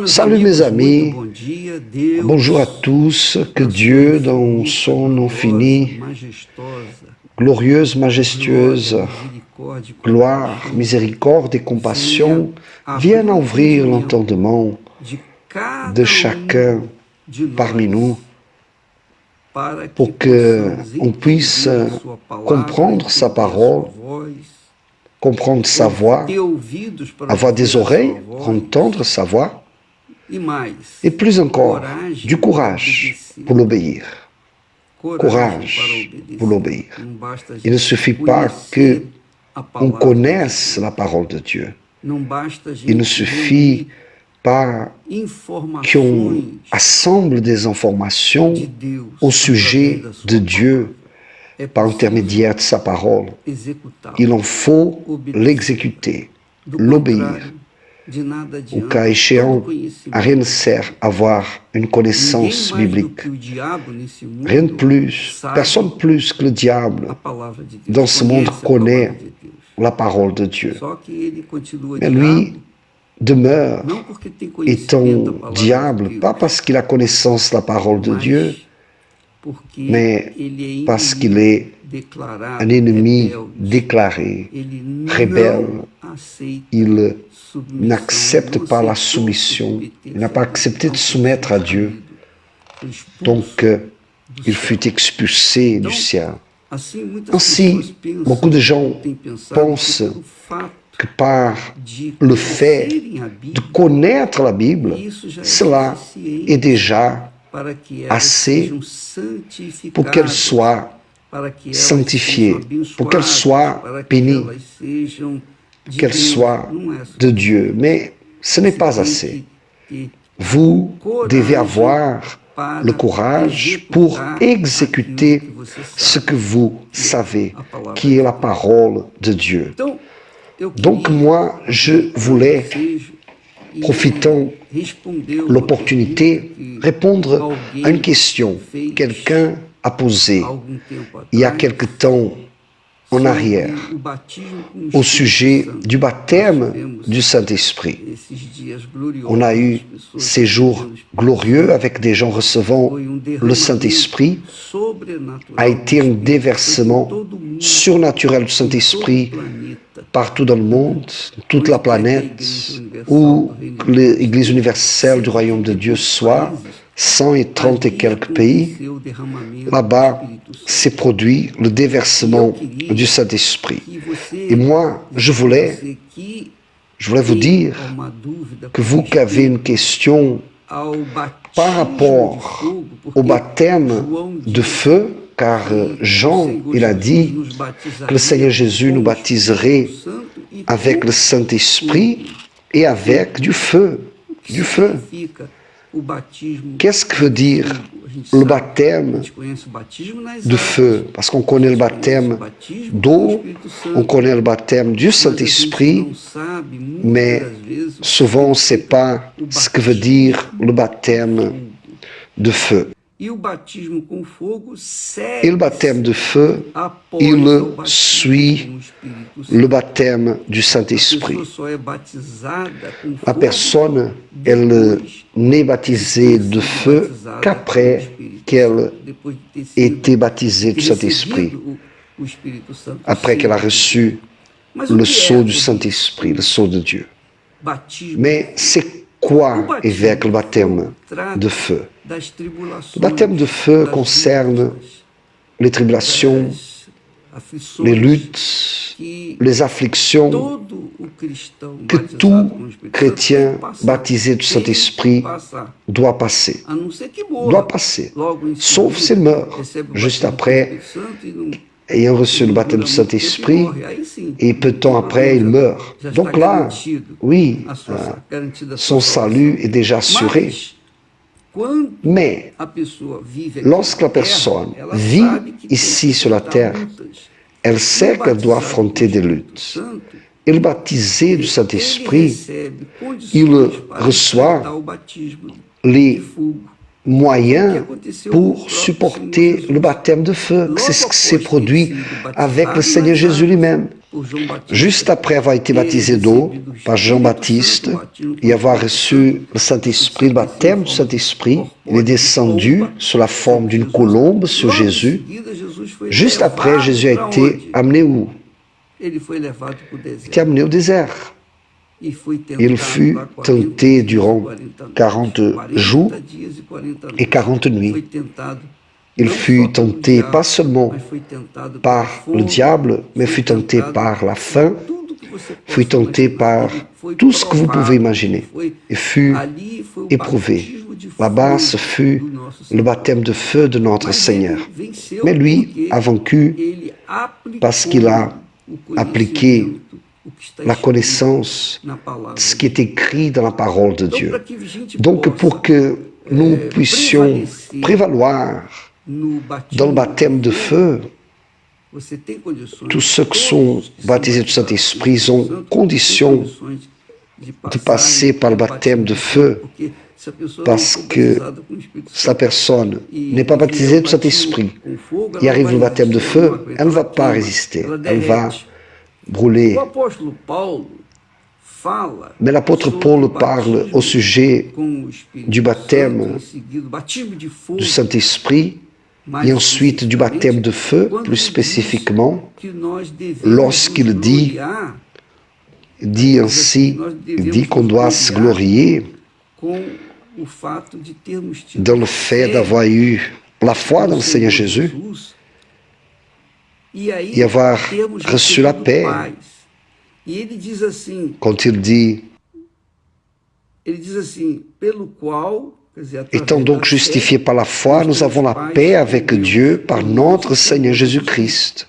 Salut mes amis, bonjour à tous, que Dieu dans son nom fini, glorieuse, majestueuse, gloire, miséricorde et compassion viennent ouvrir l'entendement de chacun parmi nous pour qu'on puisse comprendre sa parole, comprendre sa voix, avoir des oreilles pour entendre sa voix, et plus encore, du courage pour l'obéir. Courage pour l'obéir. Il ne suffit pas qu'on connaisse la parole de Dieu. Il ne suffit pas qu'on assemble des informations au sujet de Dieu par l'intermédiaire de sa parole. Il en faut l'exécuter, l'obéir. Au cas échéant, à rien ne sert avoir une connaissance biblique. Rien de plus, personne plus que le diable dans ce monde connaît la parole de Dieu. Mais lui demeure étant diable, pas parce qu'il a connaissance de la parole de Dieu, mais parce qu'il est un ennemi déclaré, rebelle. Il n'accepte pas la soumission, il n'a pas accepté de soumettre à Dieu. Donc, il fut expulsé du ciel. Ainsi, beaucoup de gens pensent que par le fait de connaître la Bible, cela est déjà assez pour qu'elle soit sanctifiée, pour qu'elle soit bénie, qu'elle soit de Dieu. Mais ce n'est pas assez. Vous devez avoir le courage pour exécuter ce que vous savez, qui est la parole de Dieu. Donc moi, je voulais, profitant de l'opportunité, répondre à une question que quelqu'un a posée il y a quelque temps en arrière, au sujet du baptême du Saint-Esprit. On a eu ces jours glorieux avec des gens recevant le Saint-Esprit. A été un déversement surnaturel du Saint-Esprit partout dans le monde, toute la planète, où l'Église universelle du Royaume de Dieu soit, 130 et quelques pays, là-bas s'est produit le déversement du Saint-Esprit. Et moi, je voulais vous dire que vous qui avez une question par rapport au baptême de feu, car Jean, il a dit que le Seigneur Jésus nous baptiserait avec le Saint-Esprit et avec du feu. Du feu. Qu'est-ce que veut dire le baptême de feu? Parce qu'on connaît le baptême d'eau, on connaît le baptême du Saint-Esprit, mais souvent on ne sait pas ce que veut dire le baptême de feu. Et le baptême de feu, il suit le baptême du Saint-Esprit. La personne, elle n'est baptisée de feu qu'après qu'elle ait été baptisée du Saint-Esprit, après qu'elle a reçu le sceau du Saint-Esprit, le sceau de Dieu. Mais c'est quoi avec le baptême de feu? Le baptême de feu concerne les tribulations, les luttes, les afflictions que tout chrétien baptisé du Saint-Esprit doit passer. Doit passer, sauf s'il meurt juste après, ayant reçu le baptême du Saint-Esprit, et peu de temps après, il meurt. Donc là, oui, son salut est déjà assuré. Mais lorsque la personne vit ici sur la terre, elle sait qu'elle doit affronter des luttes. Et le baptisé du Saint-Esprit, il reçoit les moyens pour supporter le baptême de feu. C'est ce qui s'est produit avec le Seigneur Jésus lui-même. juste après avoir été baptisé d'eau par Jean-Baptiste et avoir reçu le Saint-Esprit, le baptême du Saint-Esprit, il est descendu sous la forme d'une colombe sur Jésus. Juste après, Jésus a été amené où? Il était amené au désert. Il fut tenté durant 40 jours et 40 nuits. Il fut tenté pas seulement par le diable, mais fut tenté par la faim, fut tenté par tout ce que vous pouvez imaginer, et fut éprouvé. Là-bas, ce fut le baptême de feu de notre Seigneur. Mais lui a vaincu parce qu'il a appliqué la connaissance de ce qui est écrit dans la parole de Dieu. Donc, pour que nous puissions prévaloir dans le baptême de feu, tous ceux qui sont baptisés du Saint-Esprit ont condition de passer par le baptême de feu, parce que si la personne n'est pas baptisée du Saint-Esprit et arrive le baptême de feu, elle ne va pas résister, elle va brûler. Mais l'apôtre Paul parle au sujet du baptême du Saint-Esprit et ensuite du baptême de feu, plus spécifiquement, lorsqu'il dit ainsi, il dit qu'on doit se glorier dans le fait d'avoir eu la foi dans le Seigneur Jésus et avoir reçu la paix. Quand il dit, étant donc justifiés par la foi, nous avons la paix avec Dieu par notre Seigneur Jésus-Christ,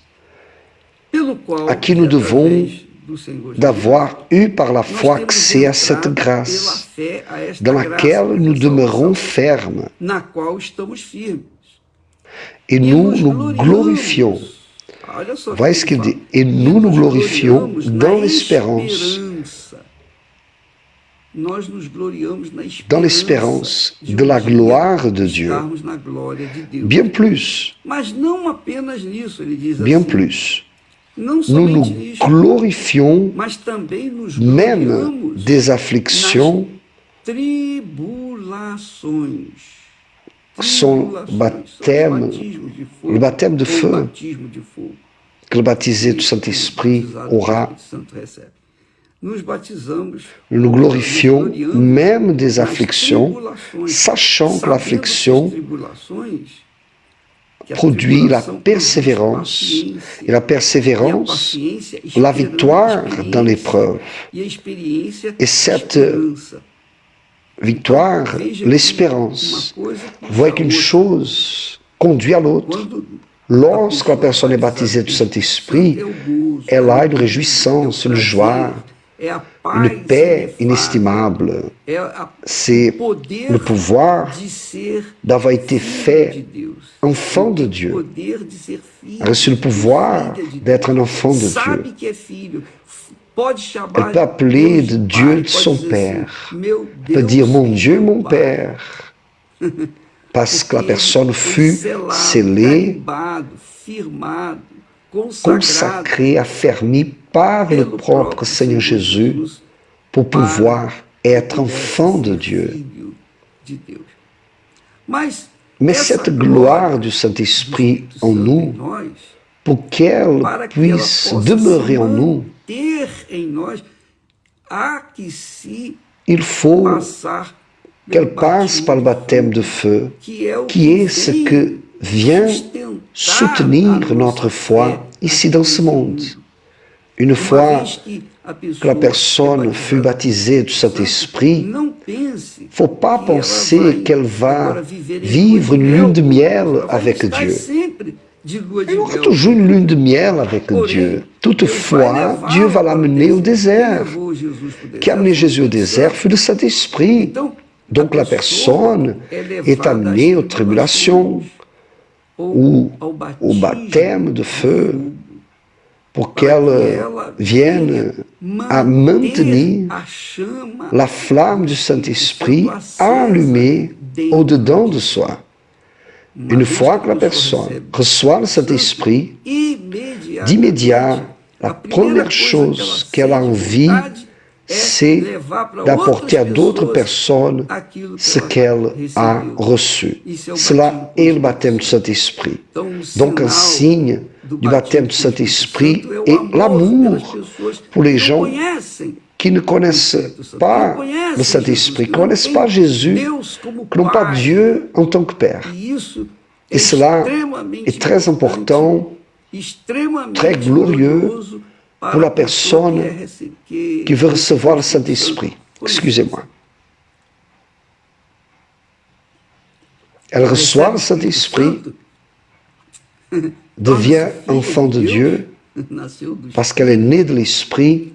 à qui nous devons d'avoir eu par la foi accès à cette grâce, dans laquelle nous demeurons fermes. Et nous nous glorifions. Voyez ce qu'il dit. Et nous nous glorifions dans l'espérance. Dans l'espérance de la gloire de Dieu. Bien plus. Bien plus. Nous nous glorifions même des afflictions, son baptême, le baptême de feu que le baptisé du Saint-Esprit aura. Nous nous glorifions même des afflictions, sachant que l'affliction produit la persévérance, et la persévérance, la victoire dans l'épreuve. Et cette victoire, l'espérance, voit qu'une chose conduit à l'autre. Lorsque la personne est baptisée du Saint-Esprit, elle a une réjouissance, une joie, une paix inestimable. C'est le pouvoir d'avoir été fait enfant de Dieu, a reçu le pouvoir d'être un enfant de Dieu. Elle peut appeler de Dieu son Père, elle peut dire mon Dieu, mon Père, parce que la personne fut scellée, consacrée, affermie par le propre Seigneur Jésus pour pouvoir être enfant de Dieu. Mais cette gloire du Saint-Esprit en nous, pour qu'elle puisse demeurer en nous, il faut qu'elle passe par le baptême de feu, qui est ce que vient soutenir notre foi ici dans ce monde. Une fois que la personne fut baptisée du Saint-Esprit, il ne faut pas penser qu'elle va vivre une lune de miel avec Dieu. Il y aura toujours une lune de miel avec Dieu. Toutefois, Dieu va l'amener au désert. Qui a amené Jésus au désert fut le Saint-Esprit. Donc la personne est amenée aux tribulations ou au baptême de feu pour qu'elle vienne à maintenir la flamme du Saint-Esprit allumée au-dedans de soi. Une fois que la personne reçoit le Saint-Esprit, d'immédiat, la première chose qu'elle a envie, c'est d'apporter à d'autres personnes ce qu'elle a reçu. Cela est le baptême du Saint-Esprit. Donc un signe du baptême du Saint-Esprit est l'amour pour les gens qui ne connaissent pas le Saint-Esprit, qui ne connaissent pas Jésus, qui n'ont pas Dieu en tant que Père. Et cela est très important, très glorieux pour la personne qui veut recevoir le Saint-Esprit. Excusez-moi. Elle reçoit le Saint-Esprit, devient enfant de Dieu, parce qu'elle est née de l'Esprit.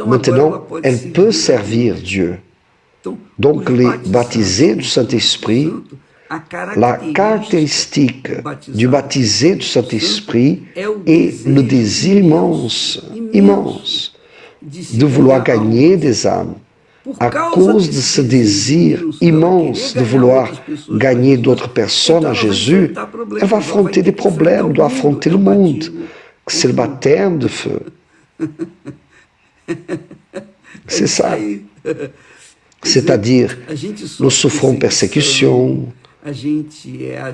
Maintenant, elle peut servir Dieu. Donc, les baptisés du Saint-Esprit, la caractéristique du baptisé du Saint-Esprit est le désir immense de vouloir gagner des âmes. À cause de ce désir immense de vouloir gagner d'autres personnes à Jésus, elle va affronter des problèmes, doit affronter le monde. C'est le baptême de feu. C'est ça. C'est-à-dire, nous souffrons persécution,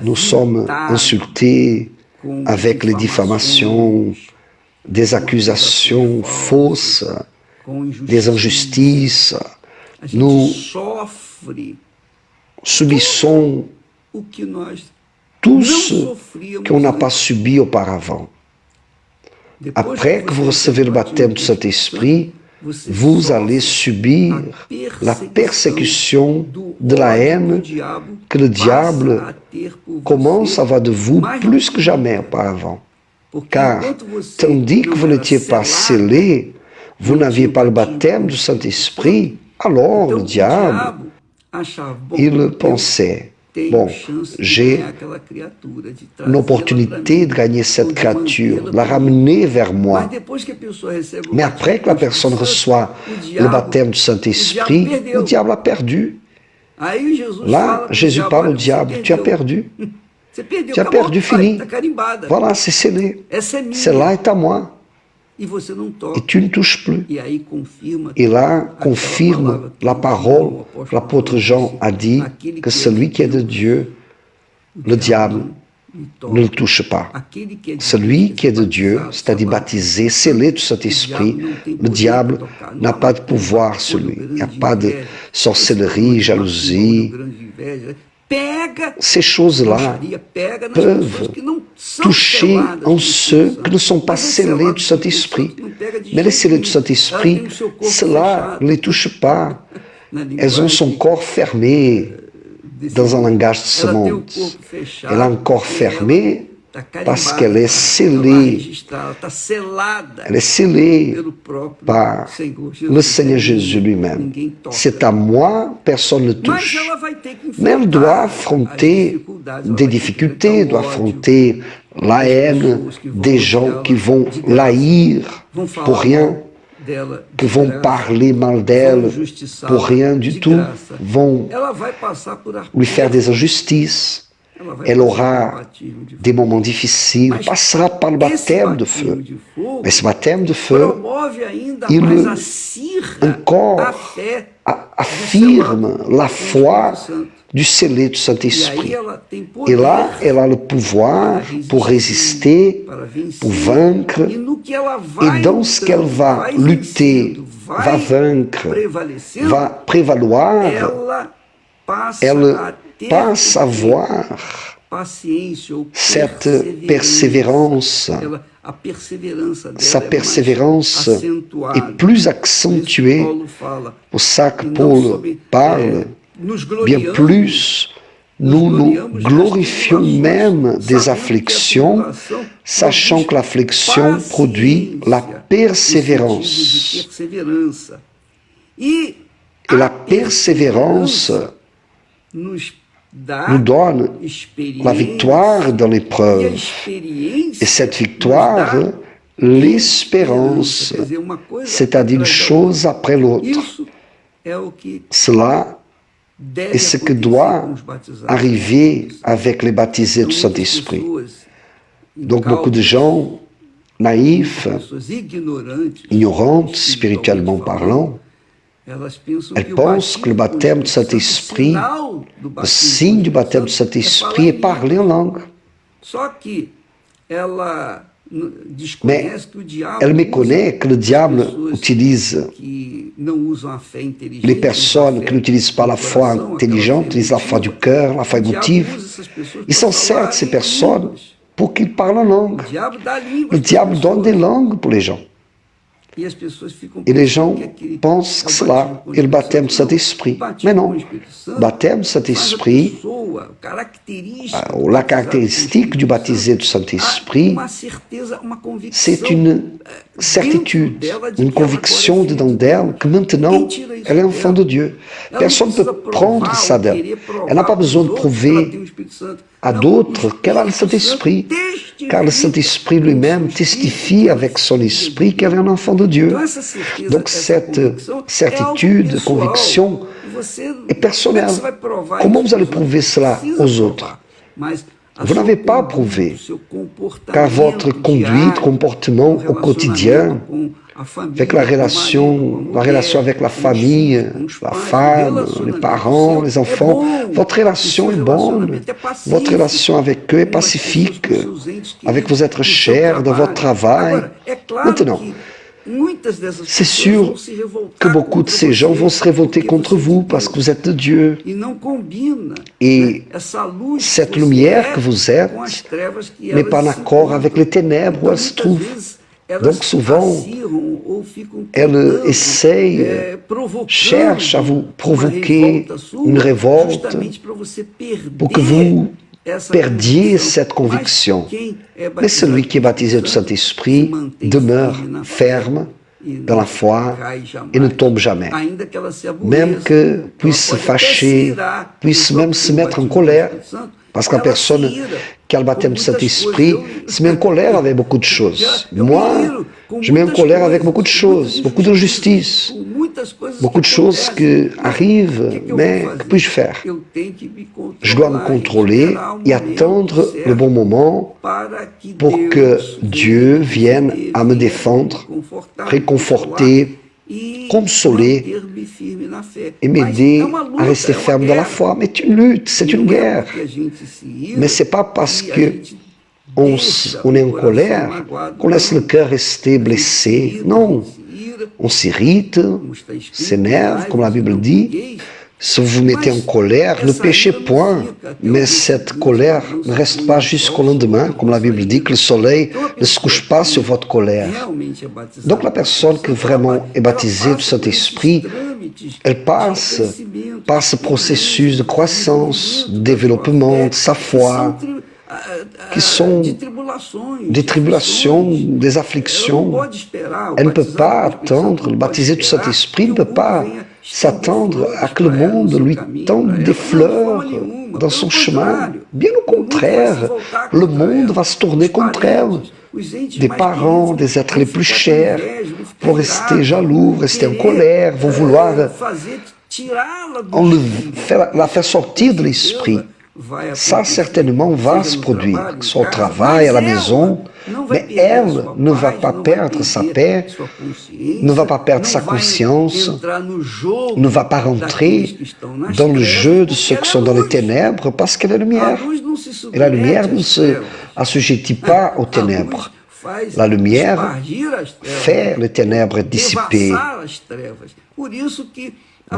nous sommes insultés avec les diffamations, des accusations fausses, des injustices. Nous subissons tout ce qu'on n'a pas subi auparavant. Après que vous recevez le baptême du Saint-Esprit, vous allez subir la persécution de la haine que le diable commence à avoir de vous plus que jamais auparavant. Car, tandis que vous n'étiez pas scellé, vous n'aviez pas le baptême du Saint-Esprit, alors le diable, il pensait, bon, j'ai une opportunité de gagner cette créature, de la ramener vers moi. Mais après que la personne reçoit le baptême du Saint-Esprit, le diable a perdu. Là, Jésus parle au diable, tu as perdu. Tu as perdu, fini. Voilà, c'est scellé. Celle-là est à moi. Et tu ne touches plus. Et là, confirme la parole. L'apôtre Jean a dit que celui qui est de Dieu, le diable ne le touche pas. Celui qui est de Dieu, c'est-à-dire baptisé, scellé du Saint-Esprit, le diable n'a pas de pouvoir sur lui. Il n'y a pas de sorcellerie, jalousie. Ces choses-là peuvent toucher en ceux qui ne sont pas scellés du Saint-Esprit. Mais les scellés du Saint-Esprit, cela ne les touche pas. Elles ont son corps fermé dans un langage de ce monde. Elle a un corps fermé parce qu'elle est scellée. Elle est scellée par le Seigneur Jésus lui-même. C'est à moi, personne ne touche. Mais elle doit affronter des difficultés, doit affronter la haine des gens qui vont l'haïr pour rien, qui vont parler mal d'elle pour rien du tout, vont lui faire des injustices. Elle aura des moments difficiles, passera par le baptême de feu. Mais ce baptême de feu, il encore affirme la foi du scellé du Saint-Esprit. Et là, elle a le pouvoir pour résister, pour vaincre. Et dans ce qu'elle va lutter, va vaincre, va prévaloir, elle passe à voir cette persévérance. Sa persévérance est plus accentuée. Pour ça que Paul parle, bien plus, nous nous glorifions même des afflictions, sachant que l'affliction produit la persévérance. Et la persévérance nous donne la victoire dans l'épreuve. Et cette victoire, l'espérance, c'est-à-dire une chose après l'autre. Cela est ce que doit arriver avec les baptisés du Saint-Esprit. Donc beaucoup de gens naïfs, ignorantes, spirituellement parlant, elles pensent que le baptême du Saint-Esprit, le signe du baptême du Saint-Esprit est parler en langue. Mais elle méconnaît que le diable utilise les personnes qui n'utilisent pas la foi intelligente, utilisent la foi du cœur, la foi émotive. Ils s'en servent, ces personnes, pour qu'ils parlent en langue. Le diable donne des langues pour les gens. Et les gens pensent que cela est le baptême du Saint-Esprit. Mais non, le baptême du Saint-Esprit, la caractéristique du baptisé du Saint-Esprit, c'est une certitude, une conviction dedans d'elle que maintenant, elle est enfant de Dieu. Personne ne peut prendre ça d'elle. Elle n'a pas besoin de prouver à d'autres qu'elle a le Saint-Esprit, car le Saint-Esprit lui-même testifie avec son esprit qu'elle est un enfant de Dieu. Donc cette certitude, conviction est personnelle. Comment vous allez prouver cela aux autres? Vous n'avez pas prouvé, car votre conduite, comportement au quotidien, avec la relation avec la famille, la femme, les parents, les enfants, votre relation est bonne, votre relation avec eux est pacifique, avec vos êtres chers, dans votre travail. Maintenant, c'est sûr que beaucoup de ces gens vont se révolter contre vous parce que vous êtes de Dieu. Et cette lumière que vous êtes n'est pas en accord avec les ténèbres où elle se trouve. Donc souvent, elle essaye, cherche à vous provoquer une révolte pour que vous perdiez cette conviction. Mais celui qui est baptisé du Saint-Esprit demeure ferme dans la foi et ne tombe jamais. Même que puisse se fâcher, puisse même se mettre en colère, parce que la personne qui a le baptême du Saint-Esprit se met en colère avec beaucoup de choses. Moi, je me mets en colère avec beaucoup de choses, beaucoup d'injustices, beaucoup de choses qui arrivent, mais que puis-je faire? Je dois me contrôler et attendre le bon moment pour que Dieu vienne à me défendre, réconforter, consoler et m'aider à rester ferme dans la foi. Mais c'est une lutte, c'est une guerre. Mais ce n'est pas parce qu'on est en colère qu'on laisse le cœur rester blessé. Non, on s'irrite, s'énerve, comme la Bible dit. Si vous vous mettez en colère, ne péchez point. Mais cette colère ne reste pas jusqu'au lendemain, comme la Bible dit, que le soleil ne se couche pas sur votre colère. Donc la personne qui vraiment est baptisée du Saint-Esprit, elle passe par ce processus de croissance, de développement de sa foi, qui sont des tribulations, des afflictions. Elle ne peut pas attendre, le baptisé du Saint-Esprit ne peut pas s'attendre à que le monde lui tende des fleurs dans son chemin. Bien au contraire, le monde va se tourner contre elle. Des parents, des êtres les plus chers vont rester jaloux, rester en colère, vont vouloir la faire sortir de l'esprit. Ça, certainement, va se produire, son travail à la maison, mais elle ne va pas perdre sa paix, ne va pas perdre sa conscience, ne va pas rentrer dans le jeu de ceux qui sont dans les ténèbres parce qu'elle est lumière. Et la lumière ne se assujettit pas aux ténèbres. La lumière fait les ténèbres dissiper.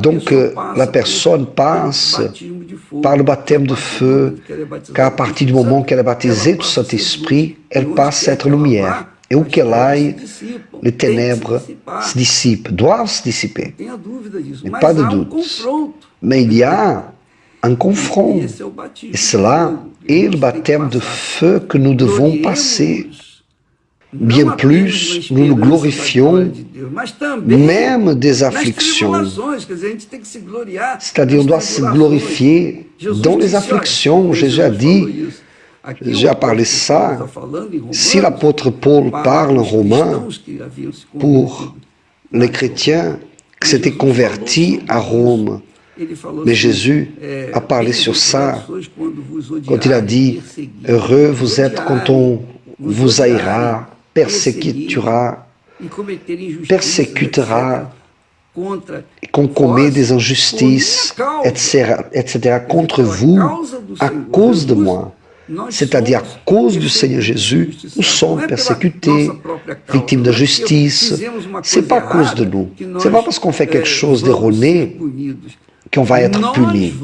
Donc la personne passe par le baptême de feu, car à partir du moment qu'elle est baptisée du Saint-Esprit, elle passe à être lumière. Et où qu'elle aille, les ténèbres se dissipent, doivent se dissiper. Il n'y a pas de doute. Mais il y a un confront. Et cela est le baptême de feu que nous devons passer. Bien plus, nous nous glorifions même des afflictions. C'est-à-dire, on doit se glorifier dans les afflictions. Jésus a dit, Jésus a parlé ça. Si l'apôtre Paul parle en Romain pour les chrétiens qui s'étaient convertis à Rome, mais Jésus a parlé sur ça quand il a dit « Heureux vous êtes quand on vous haïra, persécutera, et qu'on commet des injustices, etc., contre vous à cause de moi. C'est-à-dire à cause du Seigneur Jésus, nous sommes persécutés, victimes d'injustice. Ce n'est pas à cause de nous. Ce n'est pas parce qu'on fait quelque chose d'erroné qu'on va être puni.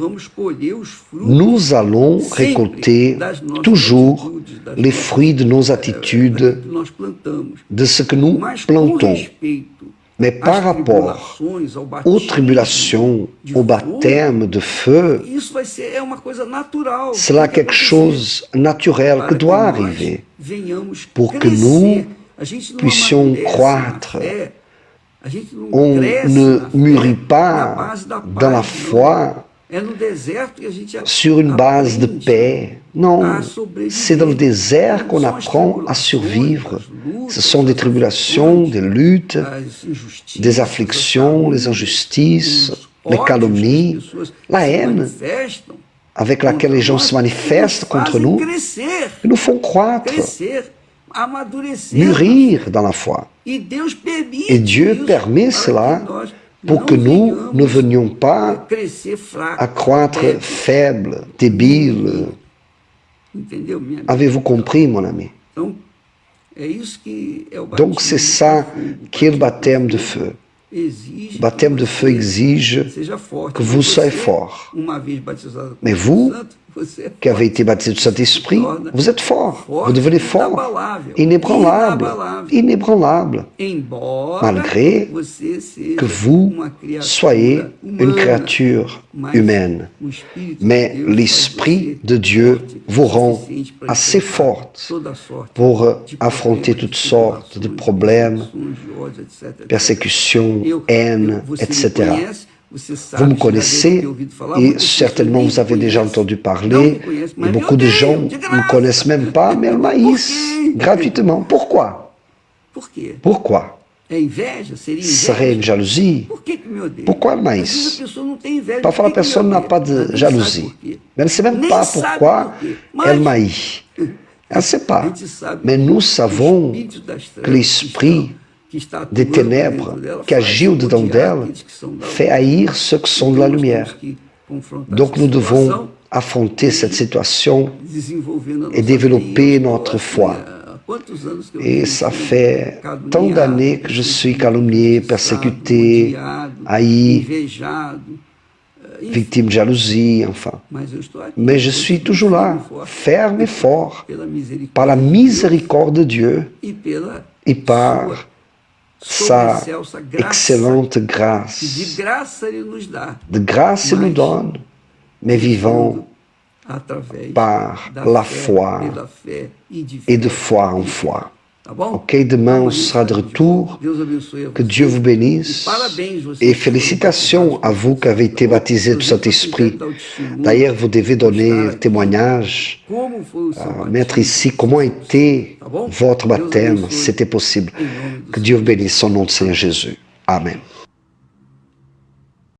Nous allons récolter toujours les fruits de nos attitudes, de ce que nous plantons. Mais par rapport aux tribulations, au baptême de feu, cela est quelque chose de naturel que doit arriver pour que nous puissions croître. On ne mûrit pas dans la foi sur une base de paix. Non, c'est dans le désert qu'on apprend à survivre. Ce sont des tribulations, des luttes, des afflictions, les injustices, les calomnies, la haine avec laquelle les gens se manifestent contre nous, qui nous font croître, mûrir dans la foi. Et Dieu permet cela pour que nous ne venions pas à croître faibles, débiles. Avez-vous compris, mon ami? Donc c'est ça qui est le baptême de feu. Le baptême de feu exige que vous soyez fort. Mais vous, qui avez été baptisé du Saint-Esprit, vous êtes fort. Vous devenez fort, inébranlable, inébranlable, malgré que vous soyez une créature humaine. Mais l'Esprit de Dieu vous rend assez forte pour affronter toutes sortes de problèmes, persécutions, haine, etc. Vous me connaissez et certainement vous avez déjà entendu parler et beaucoup de gens ne me connaissent même pas, mais elles m'haïssent gratuitement. Pourquoi? Pourquoi? Serait une jalousie? Pourquoi elles m'haïssent? Parfois la personne n'a pas de jalousie, mais elle ne sait même pas pourquoi elle m'haït. Elle ne sait pas. Mais nous savons que l'esprit des ténèbres qui agit au-dedans d'elle fait haïr ceux qui sont de la lumière. Donc nous devons affronter cette situation et développer notre foi. Et ça fait tant d'années que je suis calomnié, persécuté, haï, victime de jalousie, enfin. Mais je suis toujours là, ferme et fort, par la miséricorde de Dieu et par sa excellente grâce. De grâce il nous donne, mais vivant par la foi et de foi en foi. Ok, demain on sera de retour. Que Dieu vous bénisse. Et félicitations à vous qui avez été baptisés du Saint-Esprit. D'ailleurs, vous devez donner témoignage, mettre ici comment était votre baptême, c'était possible. Que Dieu vous bénisse au nom de Seigneur Jésus. Amen.